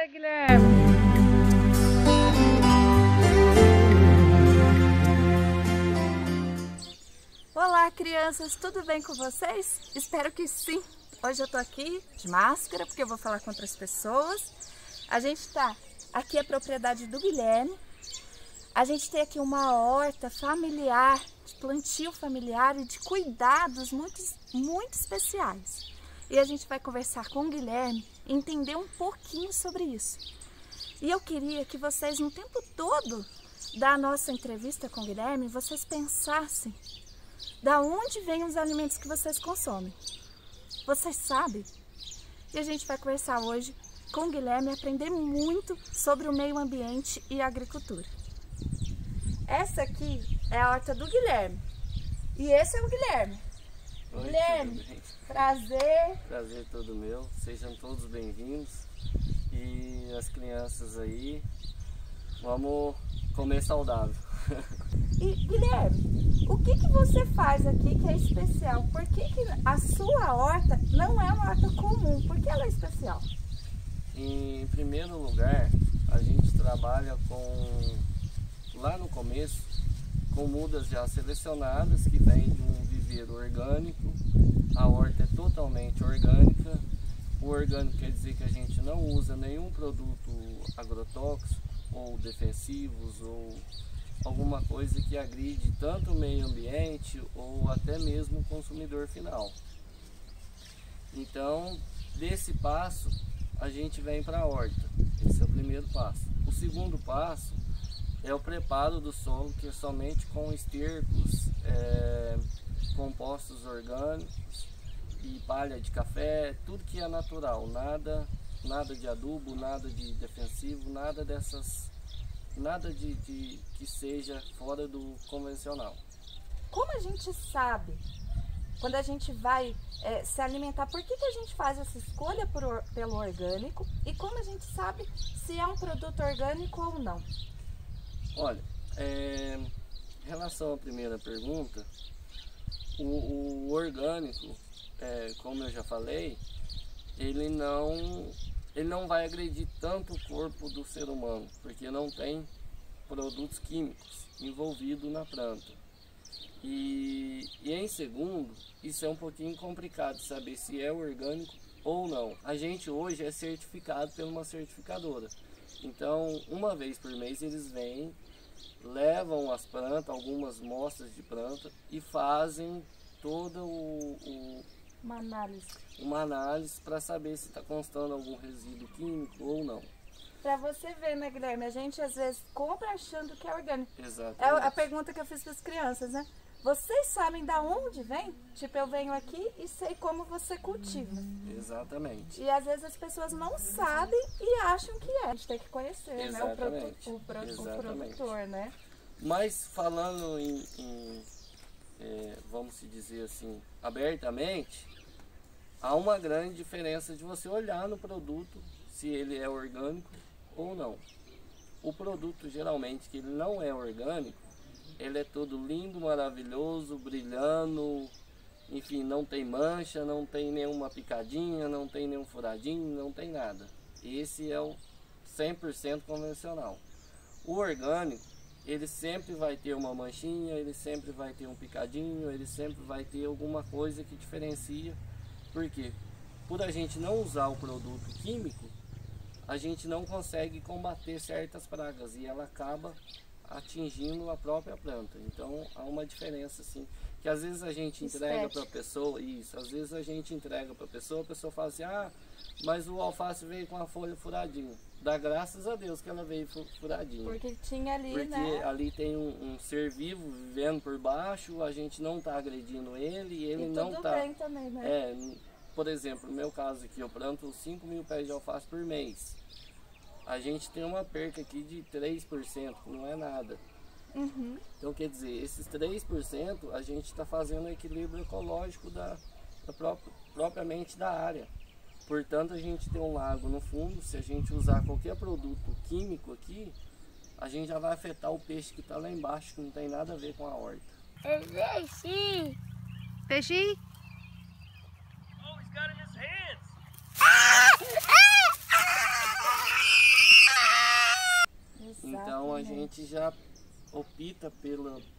Fala, Guilherme! Olá, crianças! Tudo bem com vocês? Espero que sim! Hoje eu tô aqui de máscara porque eu vou falar com outras pessoas. A gente tá aqui, a propriedade do Guilherme. A gente tem aqui uma horta familiar, de plantio familiar e de cuidados muito especiais. E a gente vai conversar com o Guilherme e entender um pouquinho sobre isso. E eu queria que vocês, no tempo todo da nossa entrevista com o Guilherme, vocês pensassem da onde vêm os alimentos que vocês consomem. Vocês sabem? E a gente vai conversar hoje com o Guilherme e aprender muito sobre o meio ambiente e a agricultura. Essa aqui é a horta do Guilherme. E esse é o Guilherme. Oi, Guilherme, prazer. Prazer todo meu. Sejam todos bem-vindos. E as crianças aí, vamos comer saudável. E Guilherme, o que você faz aqui que é especial? Por que a sua horta não é uma horta comum? Por que ela é especial? Em primeiro lugar, a gente trabalha lá no começo, com mudas já selecionadas que vêm de um viveiro orgânico. A horta é totalmente orgânica. O orgânico quer dizer que a gente não usa nenhum produto agrotóxico ou defensivos ou alguma coisa que agride tanto o meio ambiente ou até mesmo o consumidor final. Então, desse passo, a gente vem para a horta. Esse é o primeiro passo. O segundo passo é o preparo do solo, que é somente com estercos, compostos orgânicos e palha de café, tudo que é natural, nada de adubo, nada de defensivo, nada que seja fora do convencional. Como a gente sabe, quando a gente vai se alimentar, por que a gente faz essa escolha pelo orgânico e como a gente sabe se é um produto orgânico ou não? Olha, em relação à primeira pergunta, o orgânico, como eu já falei, ele não vai agredir tanto o corpo do ser humano, porque não tem produtos químicos envolvidos na planta. E em segundo, isso é um pouquinho complicado de saber se é orgânico ou não. A gente hoje é certificado por uma certificadora. Então, uma vez por mês eles vêm, levam as plantas, algumas amostras de planta e fazem toda uma análise para saber se está constando algum resíduo químico ou não. Para você ver, né, Guilherme? A gente às vezes compra achando que é orgânico. Exatamente. É a pergunta que eu fiz para as crianças, né? Vocês sabem da onde vem? Tipo, eu venho aqui e sei como você cultiva. Exatamente. E às vezes as pessoas não sabem e acham que é. A gente tem que conhecer, exatamente, né? O produtor, né? Mas falando vamos dizer assim, abertamente, há uma grande diferença de você olhar no produto se ele é orgânico ou não. O produto geralmente que ele não é orgânico, ele é todo lindo, maravilhoso, brilhando, enfim, não tem mancha, não tem nenhuma picadinha, não tem nenhum furadinho, não tem nada. Esse é o 100% convencional. O orgânico, ele sempre vai ter uma manchinha, ele sempre vai ter um picadinho, ele sempre vai ter alguma coisa que diferencia. Por quê? Por a gente não usar o produto químico, a gente não consegue combater certas pragas e ela acaba atingindo a própria planta. Então há uma diferença assim, que às vezes a gente entrega para a pessoa, às vezes a gente entrega para a pessoa fala assim, mas o alface veio com a folha furadinha. Dá graças a Deus que ela veio furadinha. Porque tinha ali, porque né? Ali tem um ser vivo vivendo por baixo, a gente não está agredindo ele e ele não está... tudo bem também, né? Por exemplo, no meu caso aqui, eu planto 5.000 pés de alface por mês. A gente tem uma perca aqui de 3%, não é nada. Uhum. Então, quer dizer, esses 3% a gente está fazendo o equilíbrio ecológico propriamente da área. Portanto, a gente tem um lago no fundo, se a gente usar qualquer produto químico aqui, a gente já vai afetar o peixe que está lá embaixo, que não tem nada a ver com a horta. Peixe! Peixe! Oh, he's got it in his hands! gente já opta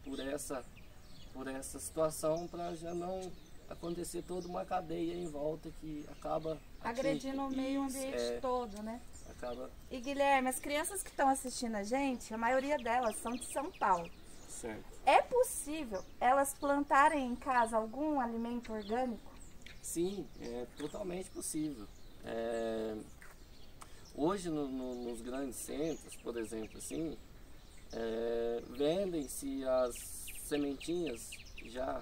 por essa situação para já não acontecer toda uma cadeia em volta que acaba agredindo o meio ambiente todo, né? Acaba. E Guilherme, as crianças que estão assistindo a gente, a maioria delas são de São Paulo. Certo. É possível elas plantarem em casa algum alimento orgânico? Sim, é totalmente possível. Hoje nos grandes centros, por exemplo, assim, vendem-se as sementinhas já.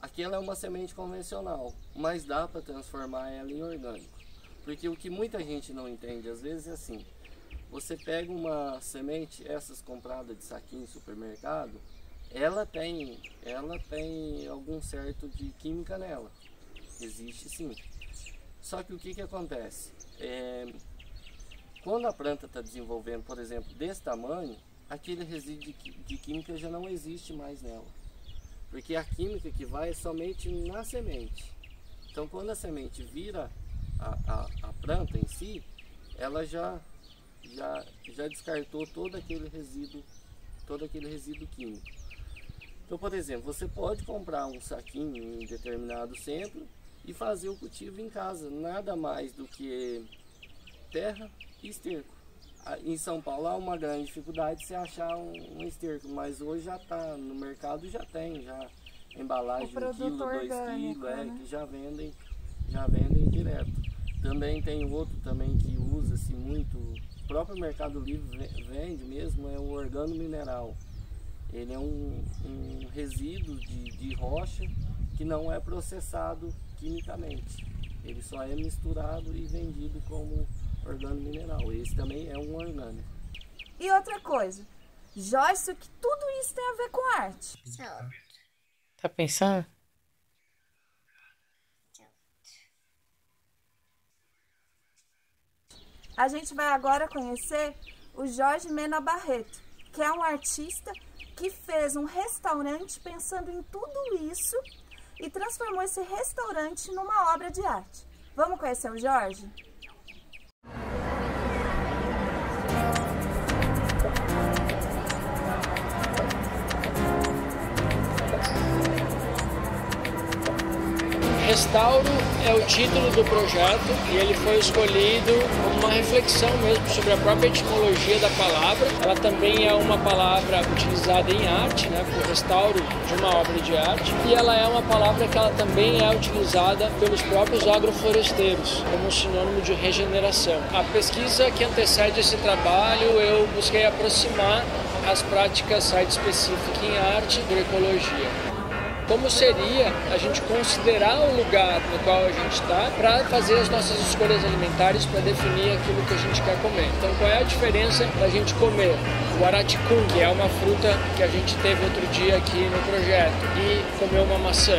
Aquela é uma semente convencional, mas dá para transformar ela em orgânico. Porque o que muita gente não entende às vezes é assim: você pega uma semente, essas compradas de saquinho em supermercado, ela tem algum certo de química nela. Existe sim. Só que o que acontece? Quando a planta está desenvolvendo, por exemplo, desse tamanho, aquele resíduo de química já não existe mais nela. Porque a química que vai é somente na semente. Então, quando a semente vira a planta em si, ela já descartou todo aquele resíduo químico. Então, por exemplo, você pode comprar um saquinho em determinado centro e fazer o cultivo em casa. Nada mais do que terra e esterco. Em São Paulo há uma grande dificuldade de se achar um esterco, mas hoje já está no mercado, já tem embalagem de 1 quilo, 2 quilos, né? Que já vendem direto. Também tem outro também que usa-se muito, o próprio Mercado Livre vende mesmo, é o organo mineral. Ele é um resíduo de rocha que não é processado quimicamente. Ele só é misturado e vendido como organo mineral. Esse também é um orgânico. E outra coisa, Joyce, o que tudo isso tem a ver com arte? Tá pensando? A gente vai agora conhecer o Jorge Mena Barreto, que é um artista que fez um restaurante pensando em tudo isso e transformou esse restaurante numa obra de arte. Vamos conhecer o Jorge? Restauro é o título do projeto e ele foi escolhido como uma reflexão mesmo sobre a própria etimologia da palavra. Ela também é uma palavra utilizada em arte, né, para o restauro de uma obra de arte, e ela é uma palavra que ela também é utilizada pelos próprios agrofloresteiros como sinônimo de regeneração. A pesquisa que antecede esse trabalho, eu busquei aproximar as práticas site-specific em arte por ecologia. Como seria a gente considerar o lugar no qual a gente está para fazer as nossas escolhas alimentares, para definir aquilo que a gente quer comer. Então, qual é a diferença da gente comer o araticum, que é uma fruta que a gente teve outro dia aqui no projeto, e comer uma maçã?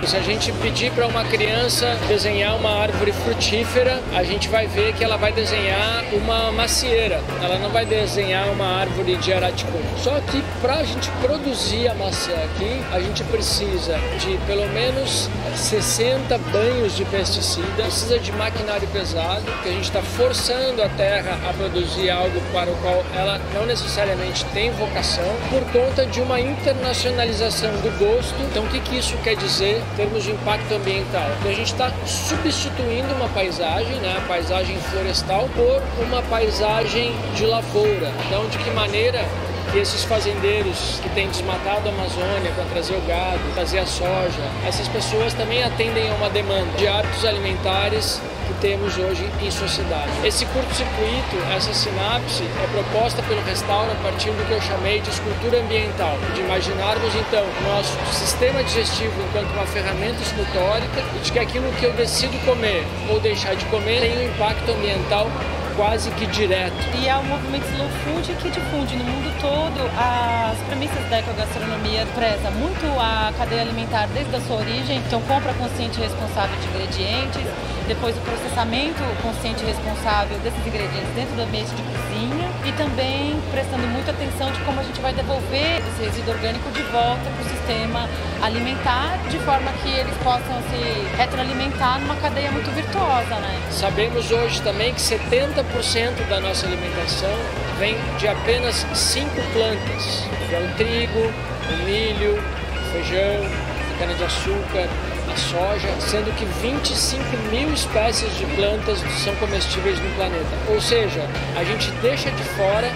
Se a gente pedir para uma criança desenhar uma árvore frutífera, a gente vai ver que ela vai desenhar uma macieira, ela não vai desenhar uma árvore de araticum. Só que para a gente produzir a maçã aqui, a gente precisa de pelo menos 60 banhos de pesticida, precisa de maquinário pesado, que a gente está forçando a terra a produzir algo para o qual ela não necessariamente tem vocação, por conta de uma internacionalização do gosto. Então, o que isso quer dizer em termos de impacto ambiental? Que a gente está substituindo uma paisagem, né, a paisagem florestal, por uma paisagem de lavoura. Então, de que maneira que esses fazendeiros que têm desmatado a Amazônia para trazer o gado, trazer a soja, essas pessoas também atendem a uma demanda de hábitos alimentares que temos hoje em sociedade. Esse curto-circuito, essa sinapse, é proposta pelo Restauro a partir do que eu chamei de escultura ambiental, de imaginarmos então o nosso sistema digestivo enquanto uma ferramenta escultórica e de que aquilo que eu decido comer ou deixar de comer tem um impacto ambiental quase que direto. E é o movimento Slow Food que difunde no mundo todo as premissas da ecogastronomia, preza muito a cadeia alimentar desde a sua origem, então compra consciente e responsável de ingredientes, depois o processamento consciente e responsável desses ingredientes dentro do ambiente de cozinha e também prestando muita atenção de como a gente vai devolver esse resíduo orgânico de volta para o sistema alimentar, de forma que eles possam se retroalimentar numa cadeia muito virtuosa, né? Sabemos hoje também que 70% da nossa alimentação vem de apenas 5 plantas, que é o trigo, o milho, o feijão, a cana-de-açúcar, a soja, sendo que 25 mil espécies de plantas são comestíveis no planeta. Ou seja, a gente deixa de fora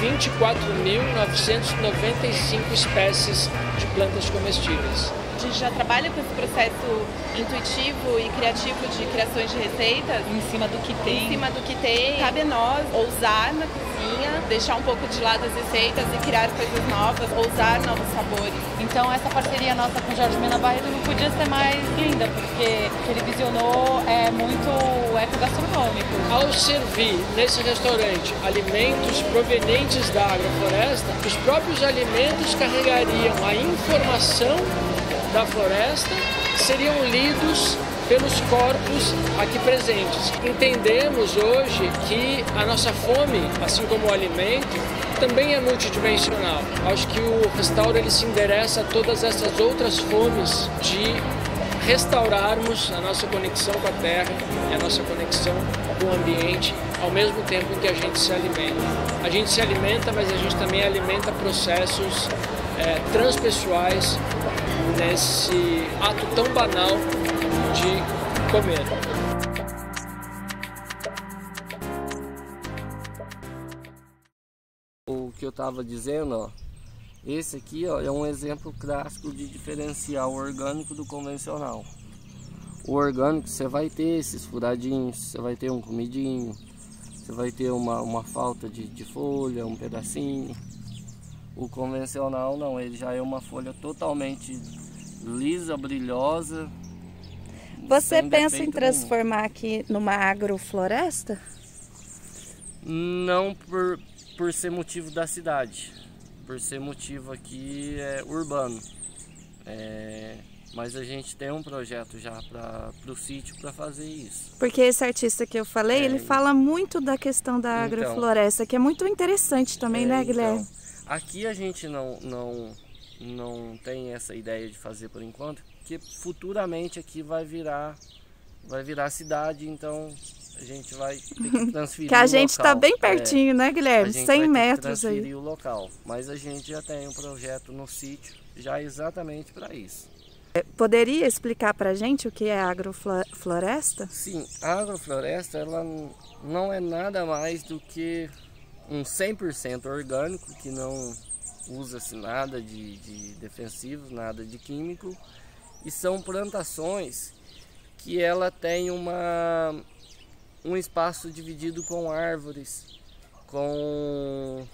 24.995 espécies de plantas comestíveis. A gente já trabalha com esse processo intuitivo e criativo de criações de receitas Em cima do que tem. em cima do que tem. Cabe a nós ousar na cozinha, deixar um pouco de lado as receitas e criar coisas novas, ousar novos sabores. Então essa parceria nossa com o Jorge Mena Barreto não podia ser mais linda, porque o que ele visionou é muito ecogastronômico. Ao servir nesse restaurante alimentos provenientes da agrofloresta, os próprios alimentos carregariam a informação da floresta, seriam lidos pelos corpos aqui presentes. Entendemos hoje que a nossa fome, assim como o alimento, também é multidimensional. Acho que o restauro ele se endereça a todas essas outras fomes de restaurarmos a nossa conexão com a terra e a nossa conexão com o ambiente, ao mesmo tempo em que a gente se alimenta. A gente se alimenta, mas a gente também alimenta processos transpessoais nesse ato tão banal de comer. O que eu estava dizendo, ó, esse aqui, ó, é um exemplo clássico de diferenciar o orgânico do convencional. O orgânico você vai ter esses furadinhos, você vai ter um comidinho, você vai ter uma falta de folha, um pedacinho. O convencional não, ele já é uma folha totalmente lisa, brilhosa. Você pensa em transformar aqui numa agrofloresta? Não por ser motivo da cidade, por ser motivo aqui urbano. Mas a gente tem um projeto já para o sítio para fazer isso. Porque esse artista que eu falei, ele fala muito da questão da agrofloresta, que é muito interessante também, né, Guilherme? Então, aqui a gente não tem essa ideia de fazer por enquanto, porque futuramente aqui vai virar cidade, então a gente vai ter que transferir que a gente está bem pertinho, né, Guilherme? 100 metros aí. Transferir o local, mas a gente já tem um projeto no sítio já exatamente para isso. Poderia explicar para a gente o que é agrofloresta? Sim, a agrofloresta ela não é nada mais do que um 100% orgânico, que não usa-se nada de defensivos, nada de químico, e são plantações que ela tem um espaço dividido com árvores, com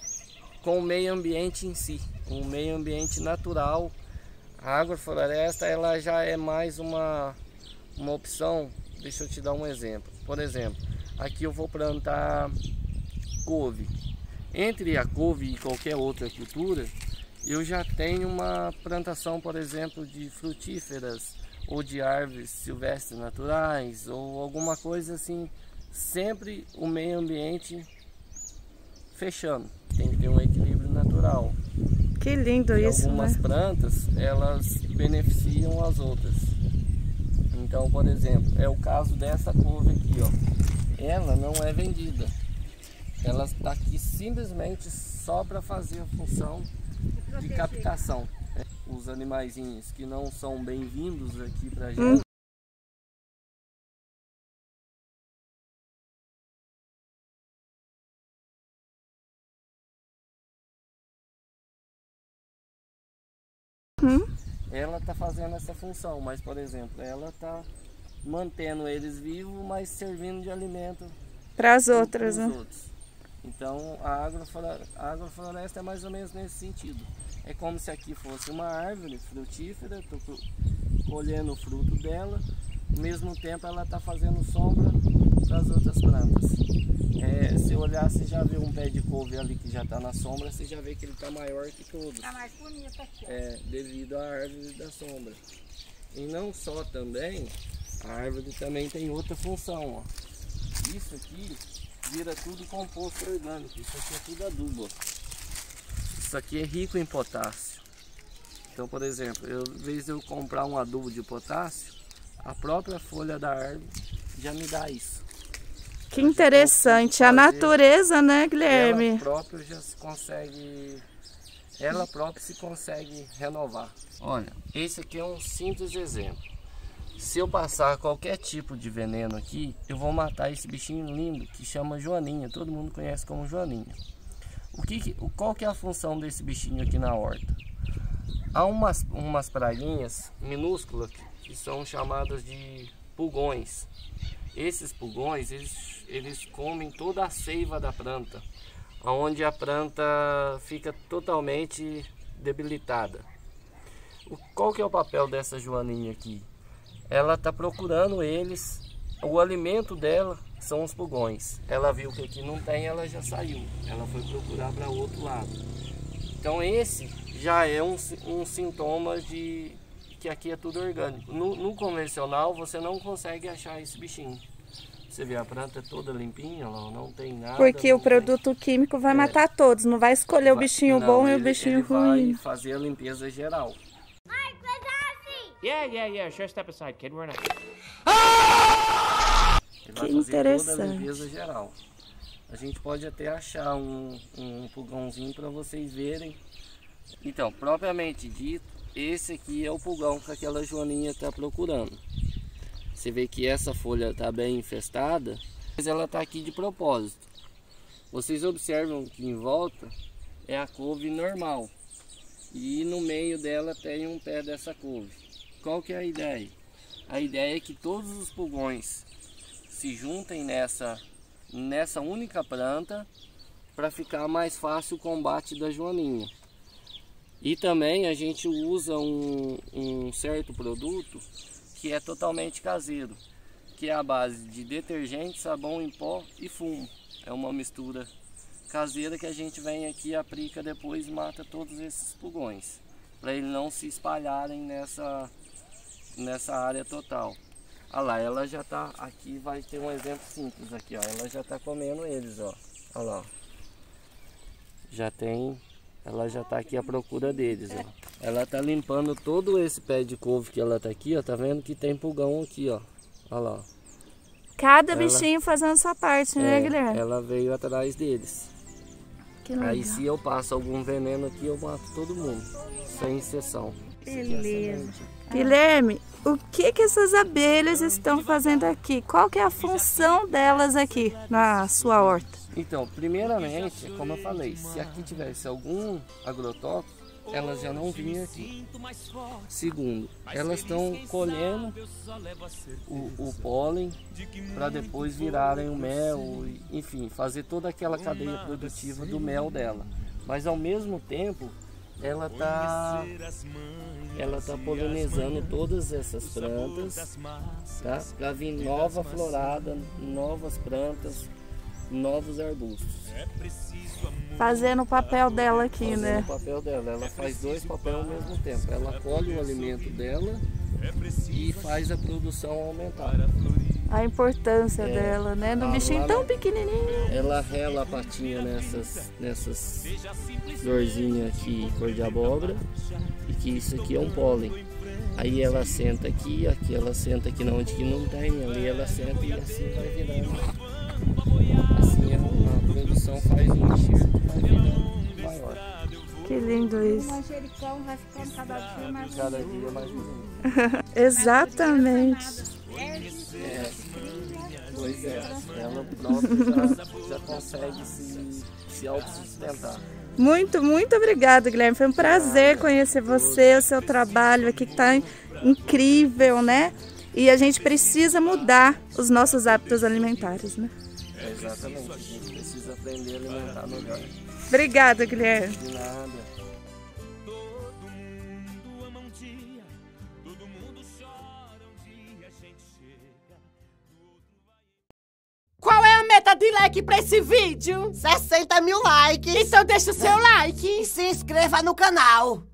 o meio ambiente em si, um meio ambiente natural. A agrofloresta ela já é mais uma opção. Deixa eu te dar um exemplo. Por exemplo, aqui eu vou plantar couve. Entre a couve e qualquer outra cultura, eu já tenho uma plantação, por exemplo, de frutíferas ou de árvores silvestres naturais ou alguma coisa assim, sempre o meio ambiente fechando. Tem que ter um equilíbrio natural. Que lindo isso, algumas plantas, elas beneficiam as outras. Então, por exemplo, é o caso dessa couve aqui, ó. Ela não é vendida. Ela está aqui simplesmente só para fazer a função de captação. Os animaizinhos que não são bem-vindos aqui para a gente. Ela está fazendo essa função, mas, por exemplo, ela está mantendo eles vivos, mas servindo de alimento para as outras, né? Outros. Então, a agrofloresta é mais ou menos nesse sentido. É como se aqui fosse uma árvore frutífera, estou colhendo o fruto dela, ao mesmo tempo ela está fazendo sombra para as outras plantas. Se olhar, você já vê um pé de couve ali que já está na sombra, você já vê que ele está maior que todos. Está mais bonito aqui. Devido à árvore da sombra. E não só também A árvore também tem outra função, ó. Isso aqui vira tudo composto orgânico. Isso aqui é tudo adubo, ó. Isso aqui é rico em potássio. Então, por exemplo, em vez de eu comprar um adubo de potássio, a própria folha da árvore já me dá isso. Que interessante. A natureza, né, Guilherme? Ela própria se consegue renovar. Olha, esse aqui é um simples exemplo. Se eu passar qualquer tipo de veneno aqui, eu vou matar esse bichinho lindo que chama joaninha. Todo mundo conhece como joaninha. Qual que é a função desse bichinho aqui na horta? Há umas praguinhas minúsculas que são chamadas de pulgões. Esses pulgões, eles comem toda a seiva da planta, onde a planta fica totalmente debilitada. Qual que é o papel dessa joaninha aqui? Ela está procurando eles, o alimento dela são os pulgões. Ela viu que aqui não tem, ela já saiu, ela foi procurar para o outro lado. Então esse já é um sintoma de que aqui é tudo orgânico. No convencional você não consegue achar esse bichinho. Você vê, a planta é toda limpinha, ela não tem nada. Porque o produto químico vai matar todos, não vai escolher o bichinho bom e o bichinho ruim. Ele vai fazer a limpeza geral. Yeah, sure, step aside, kid, we're not. Ele vai fazer toda a limpeza geral. A gente pode até achar um pulgãozinho para vocês verem. Então, propriamente dito, esse aqui é o pulgão que aquela joaninha está procurando. Você vê que essa folha está bem infestada, mas ela está aqui de propósito. Vocês observam que em volta é a couve normal. E no meio dela tem um pé dessa couve. Qual que é a ideia? A ideia é que todos os pulgões se juntem nessa única planta para ficar mais fácil o combate da joaninha. E também a gente usa um certo produto que é totalmente caseiro, que é a base de detergente, sabão em pó e fumo. É uma mistura caseira que a gente vem aqui, aplica depois e mata todos esses pulgões, para eles não se espalharem nessa área total. Olha lá, ela já tá aqui, vai ter um exemplo simples aqui, ó. Ela já tá comendo eles, ó. Olha lá. Ela já tá aqui à procura deles, ó. Ela tá limpando todo esse pé de couve que ela tá aqui, ó. Tá vendo que tem pulgão aqui, ó. Olha lá. Cada bichinho fazendo sua parte, né, Guilherme? Ela veio atrás deles. Que legal. Aí se eu passo algum veneno aqui, eu mato todo mundo, sem exceção. Beleza. Guilherme, o que essas abelhas estão fazendo aqui? Qual que é a função delas aqui na sua horta? Então, primeiramente, como eu falei, se aqui tivesse algum agrotóxico, elas já não vinham aqui. Segundo, elas estão colhendo o pólen para depois virarem o mel, enfim, fazer toda aquela cadeia produtiva do mel dela. Mas ao mesmo tempo, ela tá polinizando todas essas plantas, tá? Para vir nova florada, novas plantas, novos arbustos. Fazendo o papel dela aqui, né? O papel dela, ela faz dois papéis ao mesmo tempo. Ela colhe o alimento dela e faz a produção aumentar. A importância dela, né? No bichinho tão pequenininho. Ela rela a patinha nessas florzinhas aqui, cor de abóbora, e que isso aqui é um pólen. Aí ela senta aqui ela senta aqui onde que não tem, ali ela senta e assim vai virando. Assim a produção faz um enxerto, vai virando maior. Que lindo isso. O manjericão vai ficando cada dia mais Cada dia mais bonito. Exatamente. Pois é, ela própria já consegue se autossustentar. Muito obrigada, Guilherme. Foi um prazer conhecer você, o seu trabalho aqui que está incrível, né? E a gente precisa mudar os nossos hábitos alimentares, né? Exatamente, a gente precisa aprender a alimentar melhor. Obrigada, Guilherme. De nada. Qual é a meta de like pra esse vídeo? 60 mil likes. Então deixa o seu like. E se inscreva no canal.